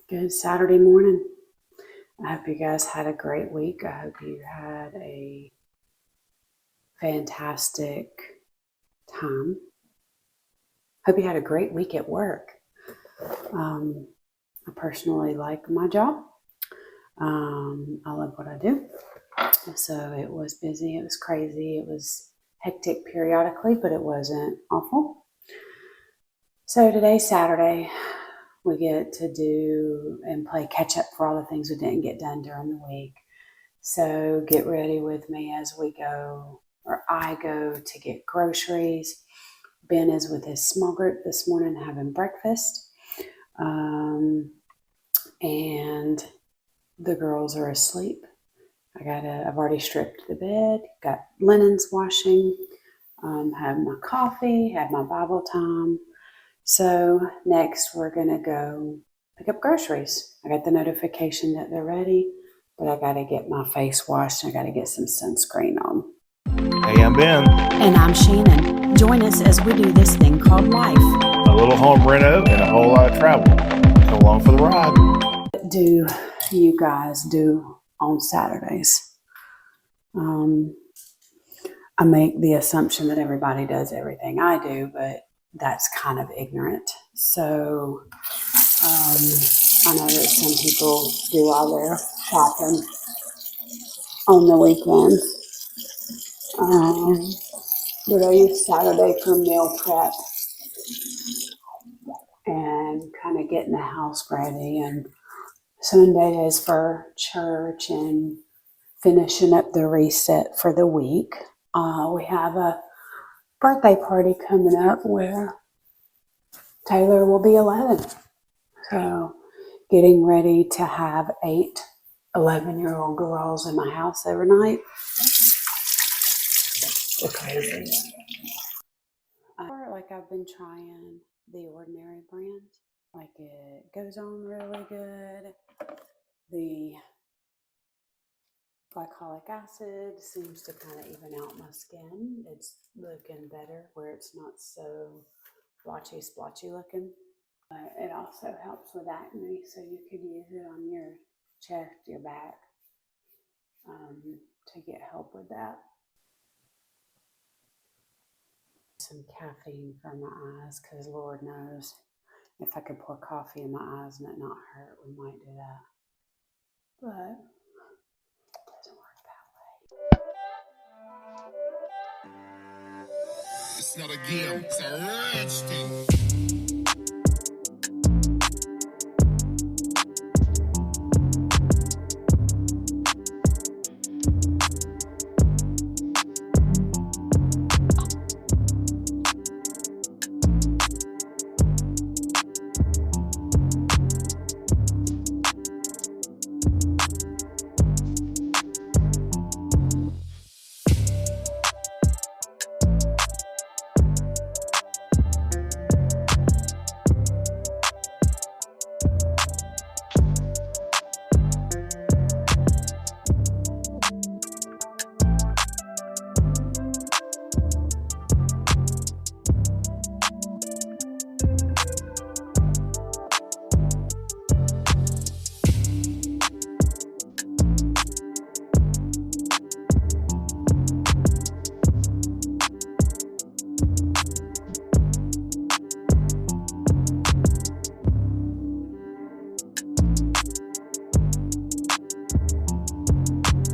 Good Saturday morning. I hope you guys had a great week. I hope you had a fantastic time. Hope you had a great week at work. I personally like my job. I love what I do. So it was busy, it was crazy, it was hectic periodically, but it wasn't awful. So today's Saturday. We get to do and play catch up for all the things we didn't get done during the week. So get ready with me as we go, or I go to get groceries. Ben is with his small group this morning having breakfast. And the girls are asleep. I've already stripped the bed, got linens washing, had my coffee, had my Bible time. So next we're going to go pick up groceries. I got the notification that they're ready, but I got to get my face washed. I got to get some sunscreen on. Hey, I'm Ben. And I'm Shannon. Join us as we do this thing called life. A little home reno and a whole lot of travel. Come along for the ride. What do you guys do on Saturdays? I make the assumption that everybody does everything I do, but that's kind of ignorant. So I know that some people do all their shopping on the weekends. But I use Saturday for meal prep and kind of getting the house ready. And Sunday is for church and finishing up the reset for the week. We have a birthday party coming up where Taylor will be 11. So getting ready to have 8 11-year-old girls in my house every night. It's crazy. I've been trying the Ordinary brand. It goes on really good. The glycolic acid seems to kind of even out my skin. It's looking better where it's not so blotchy, splotchy looking. But it also helps with acne, so you could use it on your chest, your back, to get help with that. Some caffeine for my eyes, because Lord knows if I could pour coffee in my eyes and it not hurt, we might do that. But it doesn't work that way. It's not a game, it's a rich thing.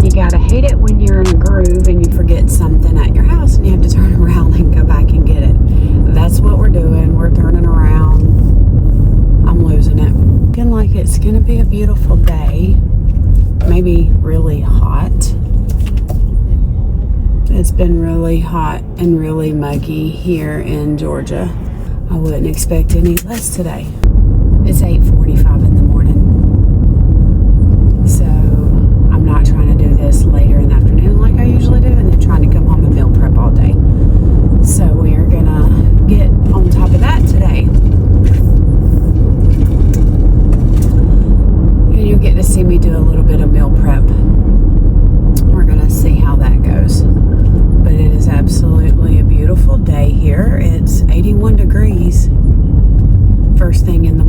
You gotta hate it when you're in a groove and you forget something at your house and you have to turn around and go back and get it. That's what we're doing. We're turning around. I'm losing it. Looking like it's gonna be a beautiful day. Maybe really hot. It's been really hot and really muggy here in Georgia. I wouldn't expect any less today. It's 8:45 in the morning. So I'm not trying to do this later in the afternoon like I usually do, and then trying to come home and meal prep all day. So we are gonna get on top of that today. And you'll get to see me do a little bit of meal prep. We're gonna see how that goes. But it is absolutely a beautiful day here. It's 81 degrees first thing in the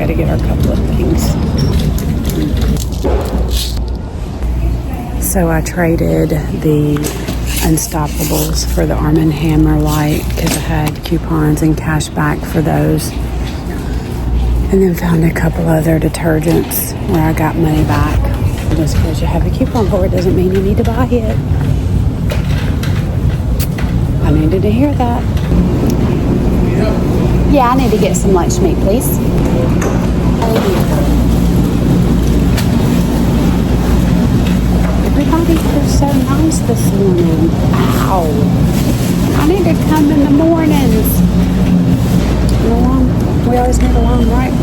got to get our couple of things. So I traded the Unstoppables for the Arm & Hammer light because I had coupons and cash back for those. And then found a couple other detergents where I got money back. Just because you have a coupon for it doesn't mean you need to buy it. I needed to hear that. Yeah, I need to get some lunch meat, please. Everybody was so nice this morning. Ow. I need to come in the mornings. We always need alarm, right?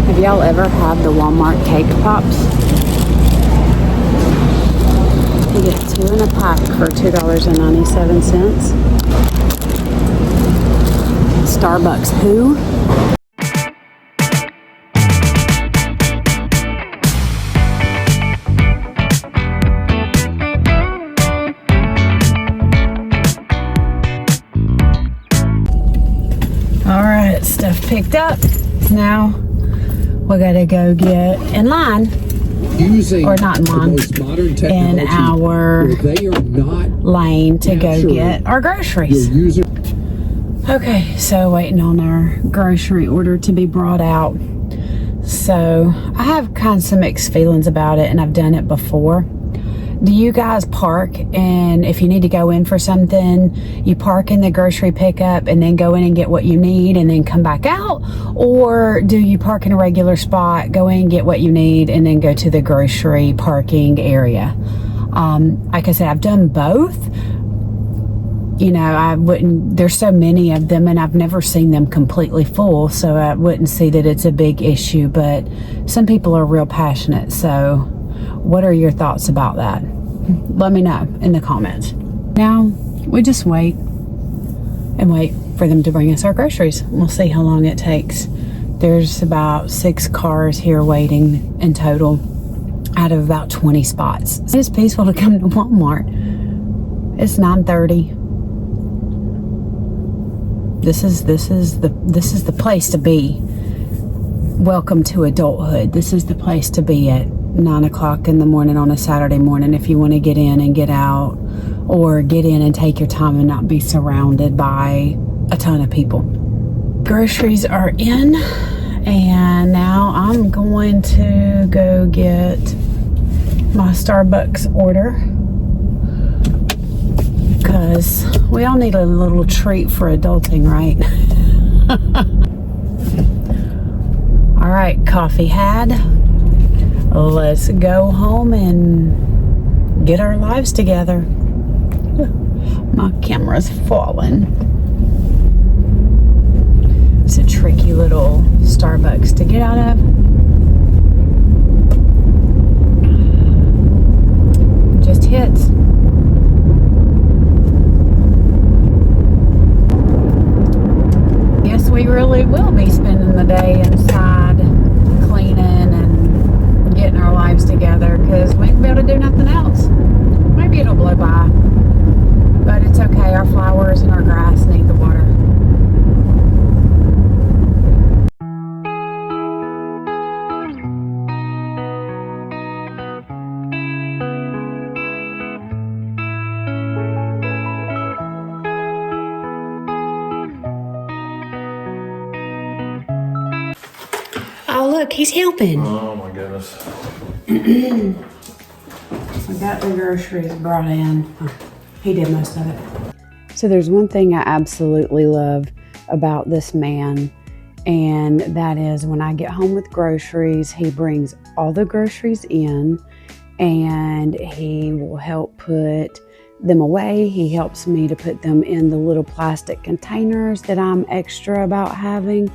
Have y'all ever had the Walmart cake pops? You get 2 in a pack for $2.97. Starbucks who? Alright, stuff picked up. Now we gotta go get in line. Or not in line, in our lane to go get our groceries. Okay, so waiting on our grocery order to be brought out. So I have kind of some mixed feelings about it, and I've done it before. Do you guys park, and if you need to go in for something, you park in the grocery pickup and then go in and get what you need and then come back out? Or do you park in a regular spot, go in and get what you need and then go to the grocery parking area? Like I said, I've done both. You know, there's so many of them and I've never seen them completely full, so I wouldn't see that it's a big issue, but some people are real passionate. So what are your thoughts about that? Let me know in the comments. Now we just wait and wait for them to bring us our groceries. We'll see how long it takes. There's about 6 cars here waiting in total out of about 20 spots. It's peaceful to come to Walmart. It's 9:30. This is the place to be. Welcome to adulthood. This is the place to be at 9 o'clock in the morning on a Saturday morning if you want to get in and get out, or get in and take your time and not be surrounded by a ton of people. Groceries are in, and now I'm going to go get my Starbucks order because we all need a little treat for adulting, right? All right, coffee had. Let's go home and get our lives together. My camera's falling. It's a tricky little Starbucks to get out of. Just hits. Guess we really will be spending the day inside cleaning and getting our lives together because we won't be able to do nothing else. Maybe it'll blow by, but it's okay. Our flowers and our grass need the water. Oh, look, he's helping. Oh my goodness. We got the groceries brought in. Oh, he did most of it. So there's one thing I absolutely love about this man, and that is when I get home with groceries, he brings all the groceries in and he will help put them away. He helps me to put them in the little plastic containers that I'm extra about having,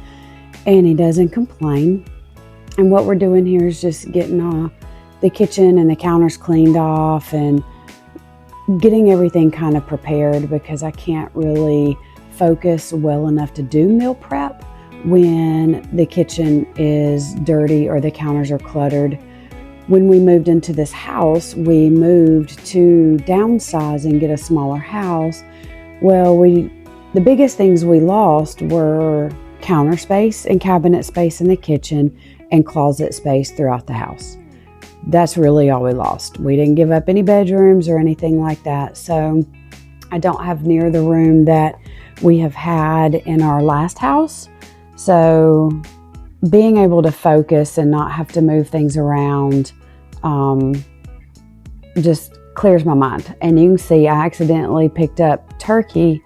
and he doesn't complain. And what we're doing here is just getting the kitchen and the counters cleaned off and getting everything kind of prepared, because I can't really focus well enough to do meal prep when the kitchen is dirty or the counters are cluttered. When we moved into this house, we moved to downsize and get a smaller house. Well, the biggest things we lost were counter space and cabinet space in the kitchen and closet space throughout the house. That's really all we lost. We didn't give up any bedrooms or anything like that. So I don't have near the room that we have had in our last house. So being able to focus and not have to move things around just clears my mind. And you can see I accidentally picked up turkey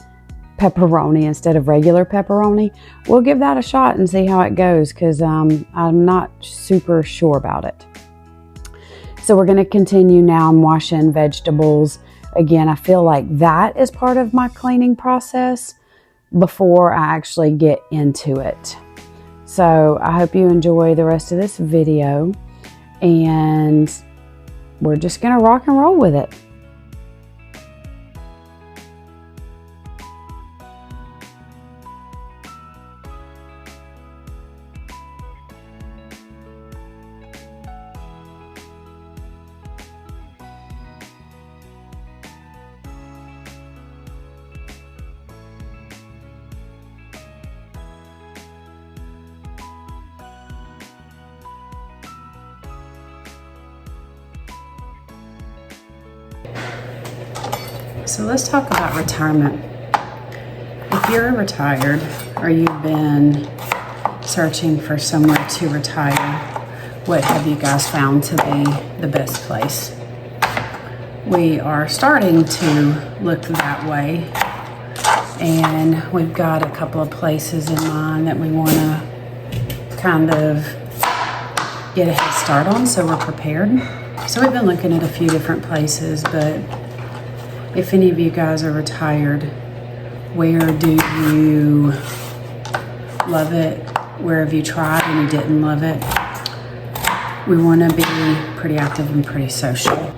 pepperoni instead of regular pepperoni. We'll give that a shot and see how it goes, because I'm not super sure about it. So we're going to continue now. I'm washing vegetables. Again, I feel like that is part of my cleaning process before I actually get into it. So I hope you enjoy the rest of this video, and we're just going to rock and roll with it. So let's talk about retirement. If you're retired or you've been searching for somewhere to retire, what have you guys found to be the best place? We are starting to look that way, and we've got a couple of places in mind that we want to kind of get a head start on, so we're prepared. So we've been looking at a few different places, but if any of you guys are retired, where do you love it? Where have you tried and you didn't love it? We want to be pretty active and pretty social.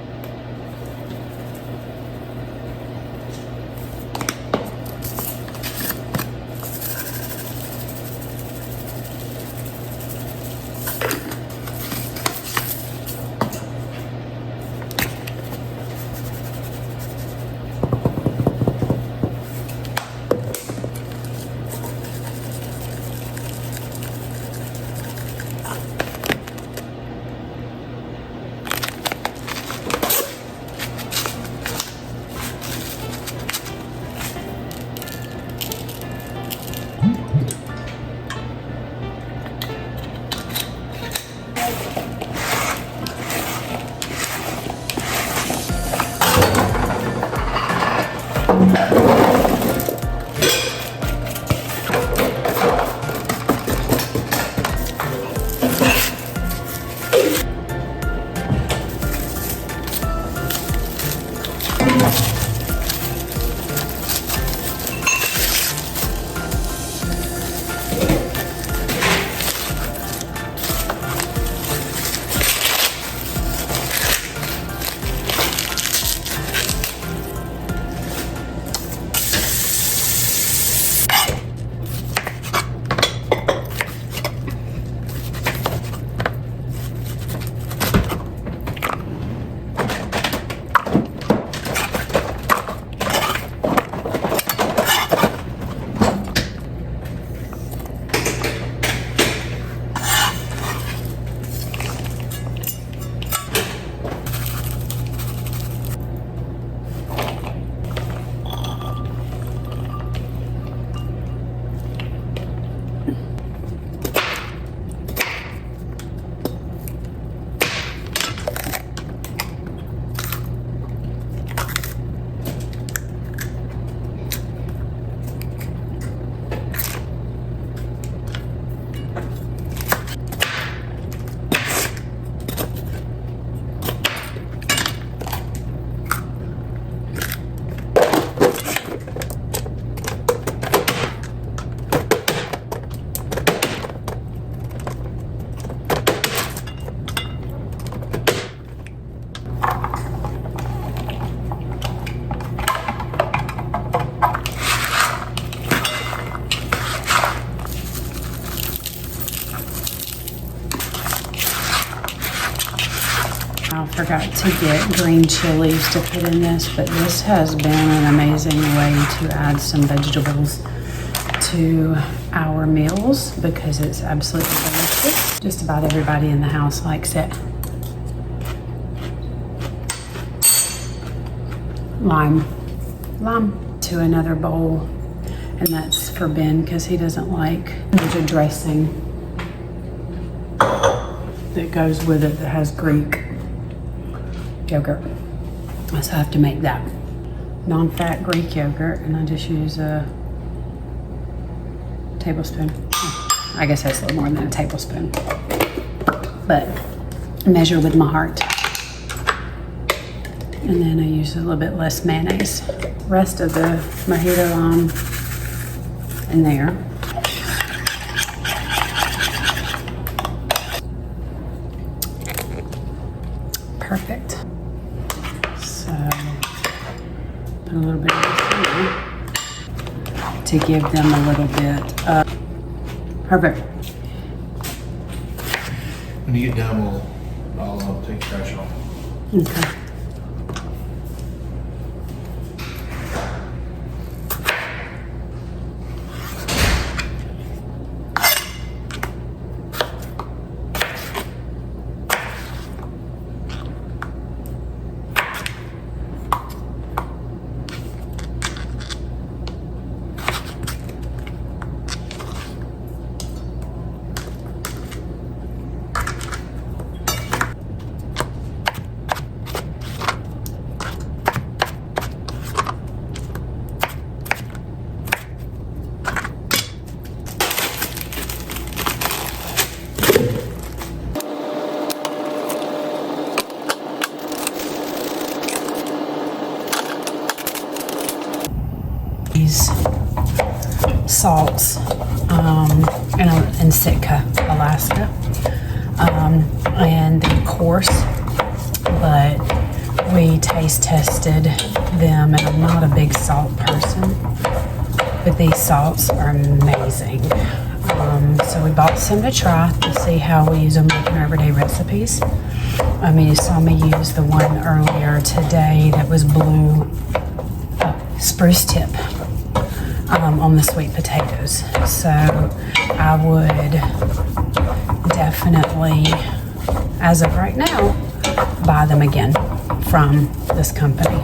I forgot to get green chilies to put in this, but this has been an amazing way to add some vegetables to our meals because it's absolutely delicious. Just about everybody in the house likes it. Lime to another bowl, and that's for Ben because he doesn't like the dressing that goes with it that has Greek yogurt. So I have to make that non-fat Greek yogurt, and I just use a tablespoon. I guess that's a little more than a tablespoon, but measure with my heart. And then I use a little bit less mayonnaise. Rest of the mojito lime in there. Perfect. So put a little bit of this in there to give them a little bit of perfect. When you get done, I'll take the trash off. Okay. These salts in Sitka, Alaska, and they're coarse, but we taste tested them, and I'm not a big salt person, but these salts are amazing. So we bought some to try to see how we use them in our everyday recipes. You saw me use the one earlier today that was blue spruce tip on the sweet potatoes. So I would definitely, as of right now, buy them again from this company.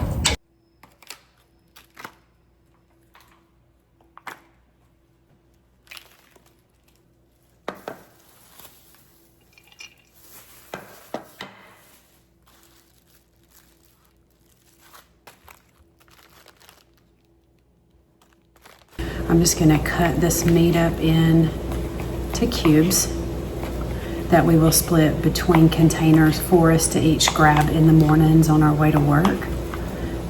I'm just going to cut this meat up into cubes that we will split between containers for us to each grab in the mornings on our way to work.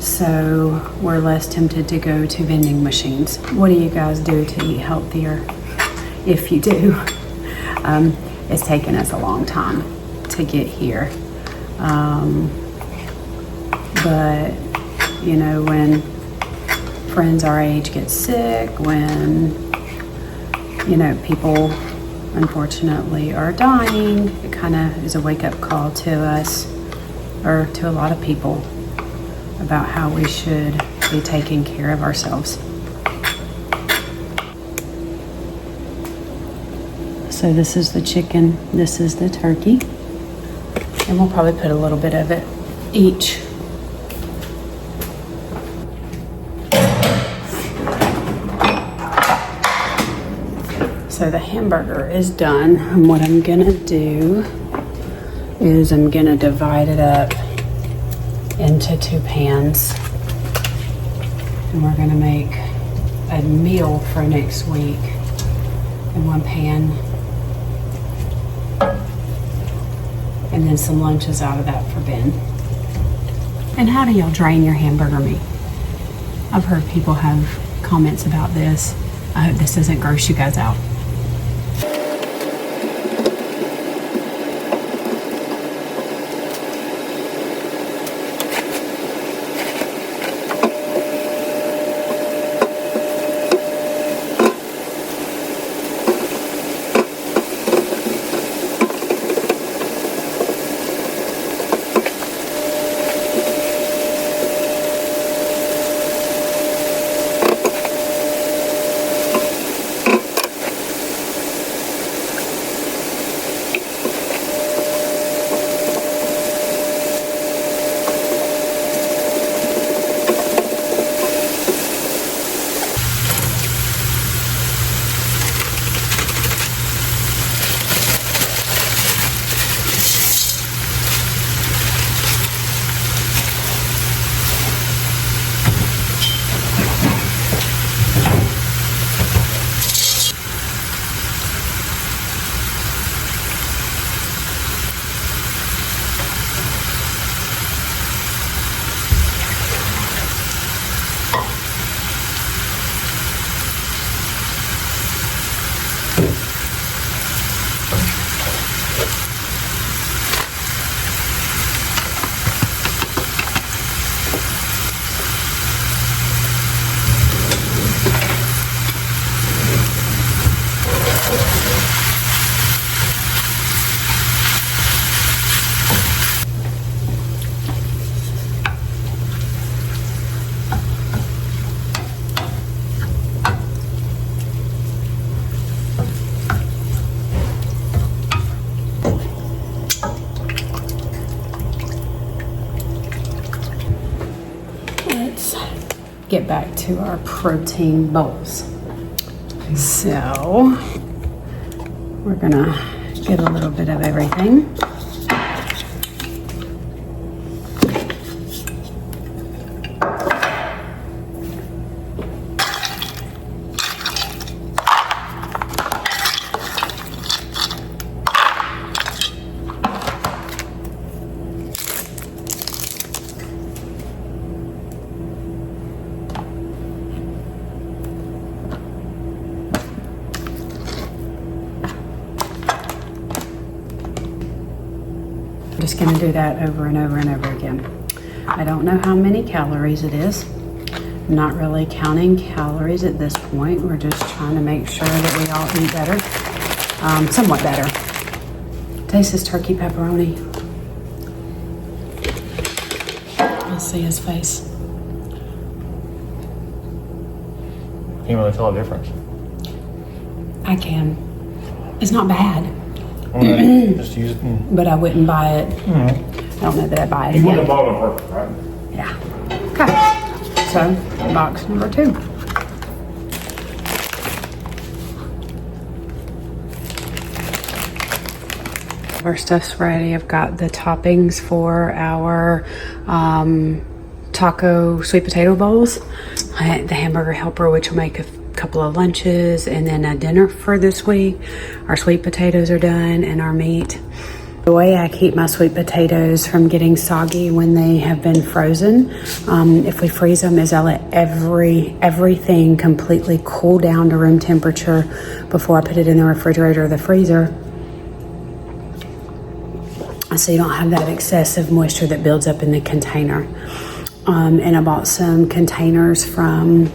So we're less tempted to go to vending machines. What do you guys do to eat healthier? If you do, it's taken us a long time to get here. But you know, when friends our age get sick, when, you know, people unfortunately are dying, it kind of is a wake-up call to us, or to a lot of people, about how we should be taking care of ourselves. So this is the chicken, this is the turkey, and we'll probably put a little bit of it each. So the hamburger is done, and what I'm gonna do is I'm gonna divide it up into 2 pans, and we're gonna make a meal for next week in 1 pan, and then some lunches out of that for Ben. And how do y'all drain your hamburger meat? I've heard people have comments about this. I hope this doesn't gross you guys out. get back to our protein bowls. So we're gonna get a little bit of everything. I'm just going to do that over and over and over again. I don't know how many calories it is. I'm not really counting calories at this point. We're just trying to make sure that we all eat better, somewhat better. Taste this turkey pepperoni. Let's see his face. Can't really tell a difference. I can. It's not bad, Just use it. but I wouldn't buy it. I don't know that I'd buy it You wouldn't again. have bought it on purpose, right? Yeah. Okay. So, box number 2. Our stuff's ready. I've got the toppings for our taco sweet potato bowls. The hamburger helper, which will make a couple of lunches, and then a dinner for this week. Our sweet potatoes are done, and our meat. The way I keep my sweet potatoes from getting soggy when they have been frozen, if we freeze them, is I let everything completely cool down to room temperature before I put it in the refrigerator or the freezer. So you don't have that excessive moisture that builds up in the container. And I bought some containers from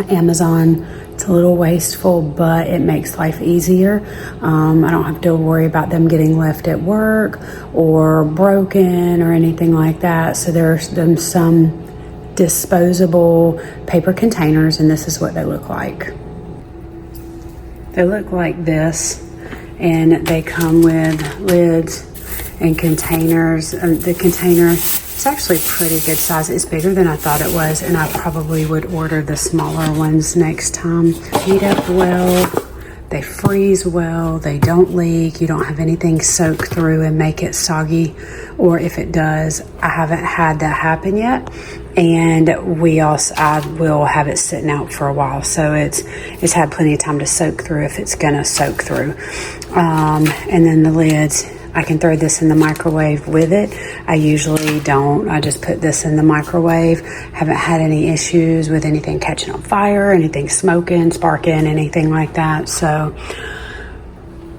Amazon. It's a little wasteful, but it makes life easier. I don't have to worry about them getting left at work or broken or anything like that. So there's some disposable paper containers, and this is what they look like. They look like this, and they come with lids and containers. The container is actually pretty good size. It's bigger than I thought it was, and I probably would order the smaller ones next time. Heat up well, they freeze well, they don't leak, you don't have anything soak through and make it soggy, or if it does, I haven't had that happen yet. And I will have it sitting out for a while, so it's had plenty of time to soak through if it's gonna soak through. And then the lids, I can throw this in the microwave with it. I usually don't. I just put this in the microwave. Haven't had any issues with anything catching on fire, anything smoking, sparking, anything like that. So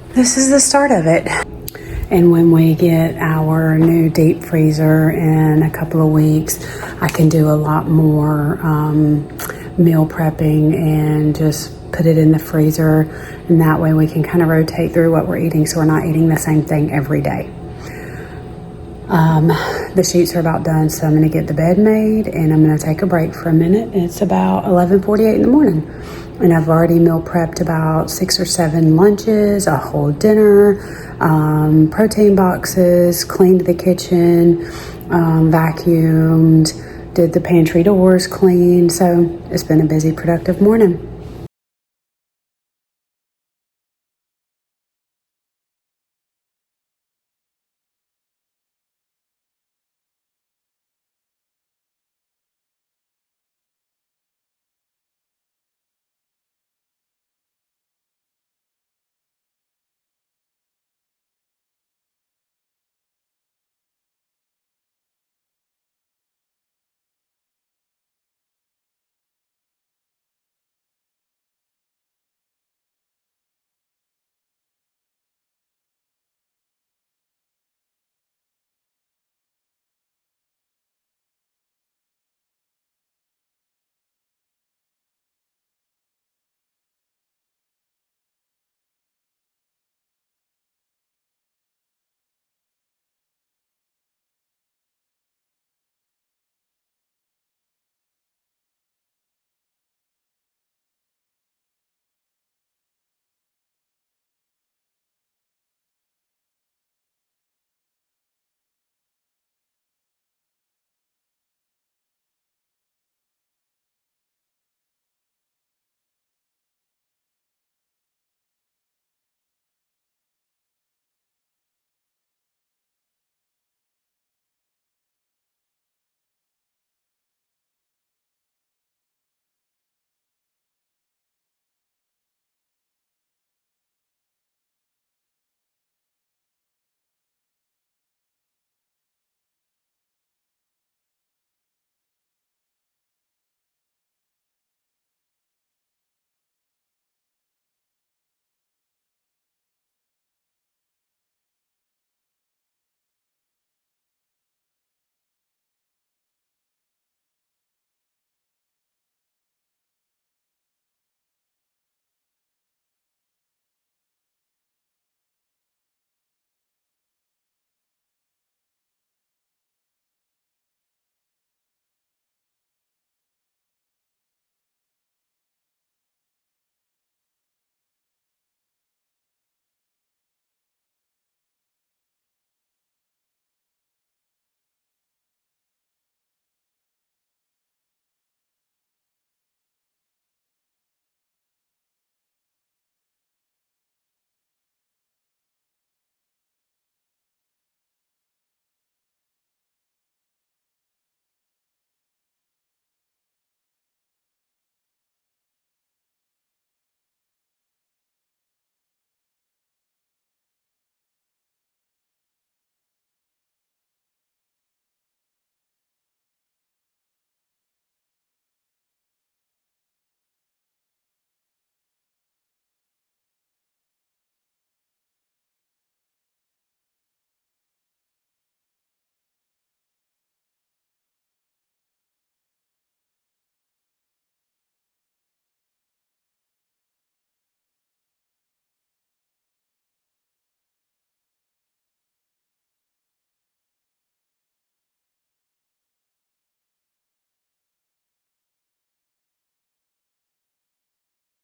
this is the start of it. And when we get our new deep freezer in a couple of weeks, I can do a lot more meal prepping and just put it in the freezer, and that way we can kind of rotate through what we're eating, so we're not eating the same thing every day. The sheets are about done, so I'm going to get the bed made, and I'm going to take a break for a minute. It's about 11:48 in the morning, and I've already meal prepped about 6 or 7 lunches, a whole dinner, protein boxes, cleaned the kitchen, vacuumed, did the pantry doors clean. So it's been a busy, productive morning.